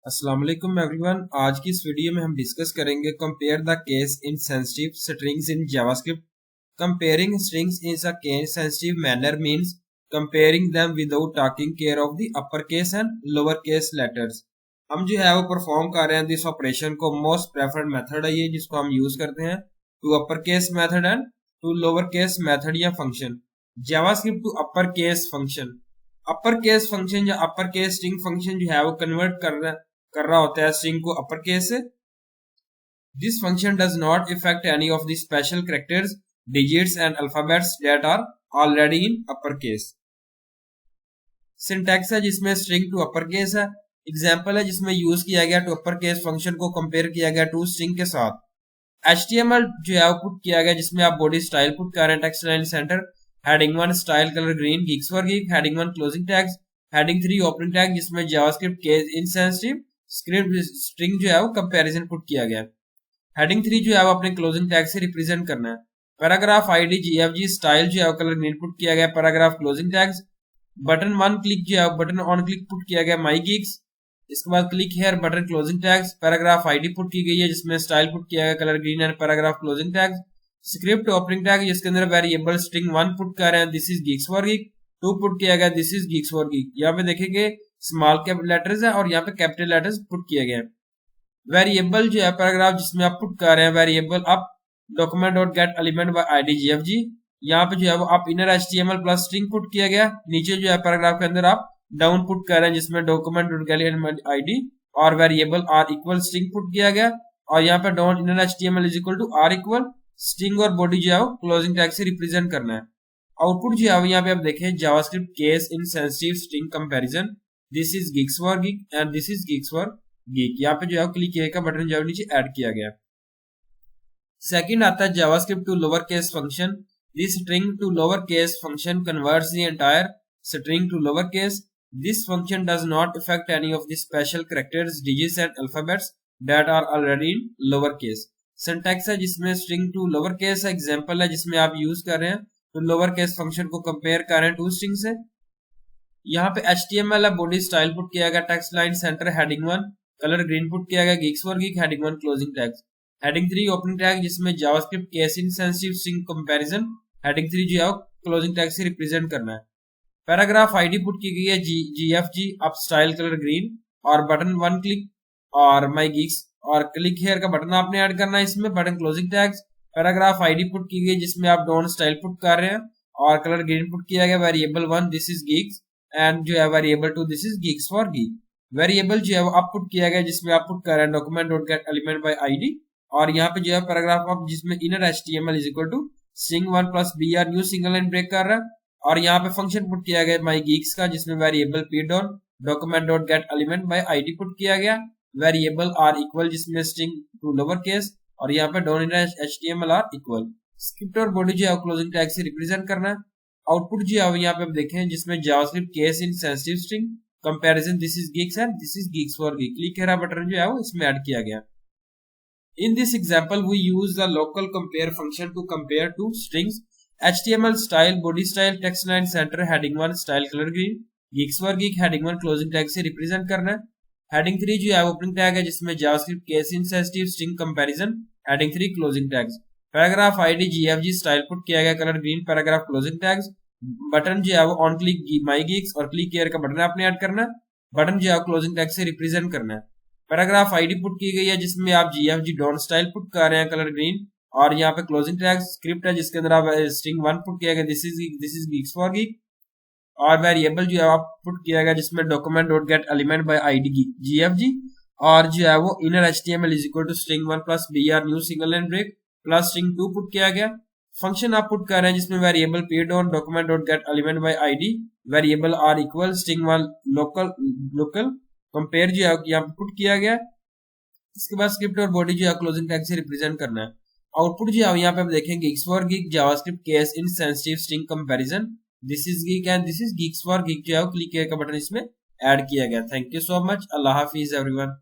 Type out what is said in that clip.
अस्सलाम वालेकुम एवरीवन। आज की इस वीडियो में हम डिस्कस करेंगे compare the case insensitive strings in JavaScript. Comparing strings in a case sensitive manner means comparing them without taking care of the upper case and lower case letters. हम जो है वो perform कर रहे हैं this operation को। Most preferred method है ये, जिसको हम यूज करते हैं to upper case method and to lower case method या function. JavaScript to upper case function. Upper case function या अपर केस स्ट्रिंग फंक्शन जो है वो कन्वर्ट कर रहा होता है स्ट्रिंग को अपर केस से। This function does not effect any of the special characters, digits and alphabets that are already in upper case. Syntax है जिसमें स्ट्रिंग टू अपर केस है। एग्जांपल है जिसमें यूज किया गया टू अपर केस फंक्शन को compare किया गया टू स्ट्रिंग के साथ। HTML जो है पुट किया गया जिसमें आप बॉडी स्टाइल पुट कर रहे हैं, text align centre, heading 1 style colour green geeks for geek, heading 1 closing tags, heading 3 opening tag जिसमें JavaScript case insensitive script string जो है वो कंपैरिजन पुट किया गया। हेडिंग 3 जो है वो अपने क्लोजिंग टैग से रिप्रेजेंट करना है। पैराग्राफ आईडी GFG स्टाइल जो है वो कलर ग्रीन पुट किया गया। Paragraph closing tags, button 1 click जो है बटन ऑन क्लिक पुट किया गया माई गीक्स। इसके बाद click here button closing tags, paragraph ID put की गई है जिसमें स्टाइल पुट किया गया colour green and paragraph closing tags. Script opening tag जिसके अंदर वेरिएबल स्ट्रिंग 1 पुट कर रहे हैं, this is geeks for geek. 2 put किया गया, this is geeks for geek. यहाँ पे देखेंगे स्मॉल कैप लेटर्स है और यहाँ पे कैपिटल लेटर्स पुट किए गए। वेरिएबल जो है पैराग्राफ जिसमें आप पुट कर रहे हैं variable up document dot get element by ID GFG। यहाँ पे जो है वो आप inner HTML plus string put किया गया। नीचे जो है पैराग्राफ के अंदर आप डाउन पुट कर रहे हैं जिसमें document dot get element ID और variable r equal string put किया गया। और यहाँ पे dot inner HTML is equal to r equal string और बॉडी जो है वो क्लोजिंग टैग से रिप्रेजेंट करना है। आउटपुट जो है यहाँ पे आप देखें JavaScript case in sensitive string comparison, this is geeks for geek and this is geeks for geek. यहाँ पे जो है क्लिक किया का बटन जो है नीचे ऐड किया गया। सेकंड आता है JavaScript to lower case function. This string to lower case function converts the entire string to lower case. This function does not effect any of the special characters, digits and alphabets that are already in lower case. Syntax है जिसमें string to lower case है। Example है जिसमें आप use कर रहे हैं to lower case function को कंपेयर कर रहे हैं टू स्ट्रिंग से। यहाँ पे HTML है, बॉडी स्टाइल पुट किया गया, text align centre, heading 1 colour green put किया गया, geeks for geek, heading 1 closing tags. Heading 3 opening tag जिसमें JavaScript case insensitive string comparison, heading 3 जो है क्लोजिंग टैग से रिप्रेजेंट करना है। पैराग्राफ आईडी पुट की गई है GFG up style colour green और बटन 1 क्लिक और माई गीक्स और क्लिक हेयर का बटन आपने ऐड करना है इसमें, button closing tags. Paragraph ID put की गई जिसमें आप डॉन स्टाइल पुट कर रहे हैं और कलर ग्रीन पुट किया गया। Variable 1 this is Geeks and जो है variable 2 this is geeks for geek. Variable जो है वो आप पुट किया गया जिसमें आप पुट कर रहे हैं document dot get element by ID और यहाँ पे जो है पैराग्राफ आप जिसमें inner HTML is equal to string 1 plus BR new single line break कर रहा है। और यहाँ पे फंक्शन पुट किया गया माई गीक्स का जिसमें वेरिएबल p डॉन document dot get element by ID put किया गया। वेरिएबल r इक्वल जिसमें स्ट्रिंग टू लोअर केस और यहाँ पे डॉन inner HTML r equal. Script और बॉडी जो है क्लोजिंग टैग से रिप्रेजेंट करना है। आउटपुट जो है यहाँ पे आप देखें जिसमें JavaScript case in sensitive string comparison, this is Geeks and this is geeks for geek. Click here button जो है वो इसमें ऐड किया गया। In this example, we use the local compare function to compare two strings: HTML style, body style, text line center, heading 1 style color green, geeks for geek, heading 1 closing tag से represent करना है। heading 3 जो है opening tag है जिसमें JavaScript case insensitive string comparison, heading 3 closing tags। paragraph ID GFG style put किया गया color green, paragraph closing tags। Button जो है वो on click my geeks और click here का बटन आपने ऐड करना है। बटन जो है closing tag से represent करना है। पैराग्राफ आईडी पुट की गई है जिसमें आप GFG डॉन स्टाइल पुट कर रहे हैं कलर ग्रीन और यहाँ पे क्लोजिंग टैग। स्क्रिप्ट है जिसके अंदर आप स्ट्रिंग 1 पुट किया गया, this is geeks for geek. और वेरिएबल जो है आप पुट किया गया जिसमें document dot get element by ID GFG और जो है वो inner HTML is equal to string 1 plus BR new single line break plus string 2 put किया गया। फंक्शन आप पुट कर रहे हैं जिसमें variable p dot document dot get element by ID, variable r equal string 1 local compare जो है यहाँ पे पुट किया गया। इसके बाद स्क्रिप्ट और बॉडी जो है क्लोजिंग टैग से रिप्रेजेंट करना है। आउटपुट जो है यहाँ पे आप देखेंगे Geeks for geek JavaScript case in sensitive string comparison, this is geek and this is geeks for geek जो है क्लिक का बटन इसमें ऐड किया गया। Thank you so much. Allah Hafiz everyone.